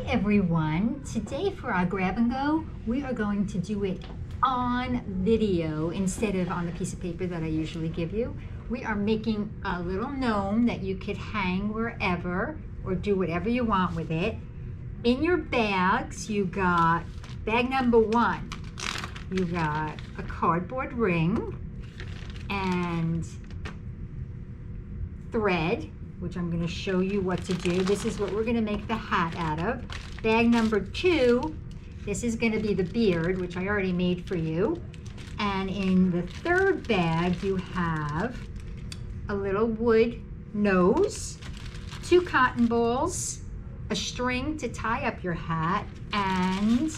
everyone. Today for our grab and go, we are going to do it on video instead of on the piece of paper that I usually give you. We are making a little gnome that you could hang wherever or do whatever you want with it. In your bags, you got bag number 1. You got a cardboard ring and thread, which I'm going to show you what to do. This is what we're going to make the hat out of. Bag number 2, this is going to be the beard, which I already made for you. And in the third bag, you have a little wood nose, 2 cotton balls, a string to tie up your hat, and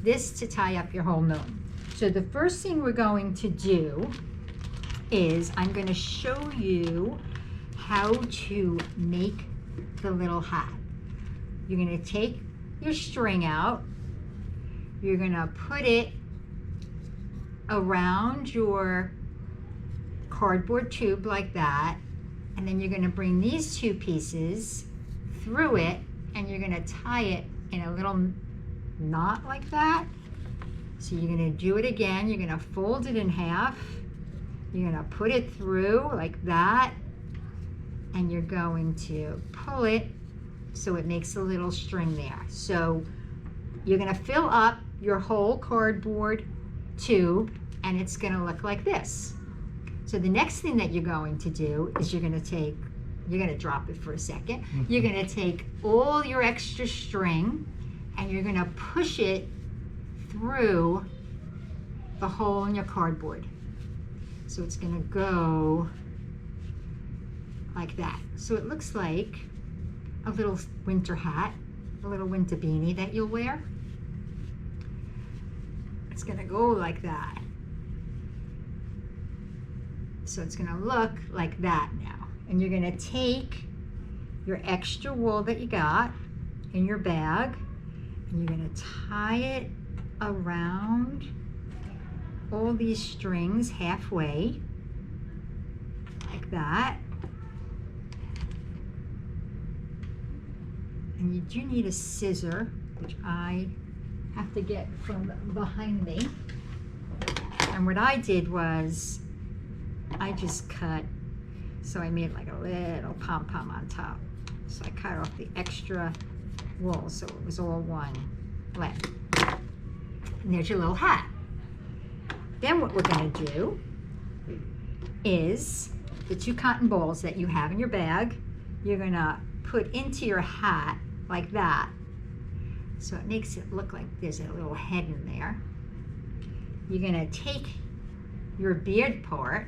this to tie up your whole gnome. So the first thing we're going to do is I'm going to show you how to make the little hat. You're going to take your string out, you're going to put it around your cardboard tube like that, and then you're going to bring these 2 pieces through it and you're going to tie it in a little knot like that. So you're going to do it again, you're going to fold it in half, you're going to put it through like that, and you're going to pull it so it makes a little string there. So you're going to fill up your whole cardboard tube and it's going to look like this. So the next thing that you're going to do is you're going to drop it for a second. You're going to take all your extra string and you're going to push it through the hole in your cardboard. So it's going to go like that. So it looks like a little winter hat, a little winter beanie that you'll wear. It's going to go like that. So it's going to look like that now. And you're going to take your extra wool that you got in your bag and you're going to tie it around all these strings halfway like that. And you do need a scissor, which I have to get from behind me. And what I did was I just cut, so I made like a little pom-pom on top. So I cut off the extra wool so it was all one length. And there's your little hat. Then what we're going to do is the 2 cotton balls that you have in your bag, you're going to put into your hat like that. So it makes it look like there's a little head in there. You're going to take your beard part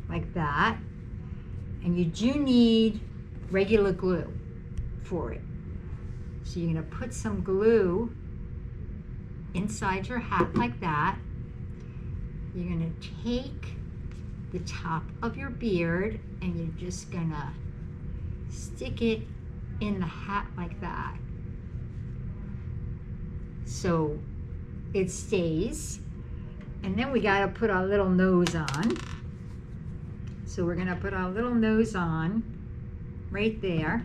like that, and you do need regular glue for it. So you're going to put some glue inside your hat like that. You're going to take the top of your beard and you're just going to stick it in the hat like that. So it stays. And then we got to put our little nose on. So we're going to put our little nose on right there.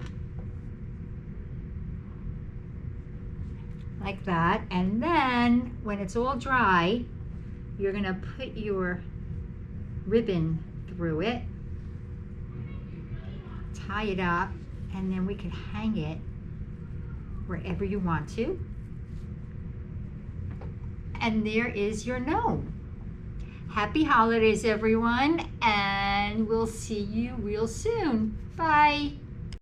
Like that. And then when it's all dry, you're going to put your ribbon through it, tie it up, and then we can hang it wherever you want to. And there is your gnome. Happy holidays, everyone, and we'll see you real soon. Bye.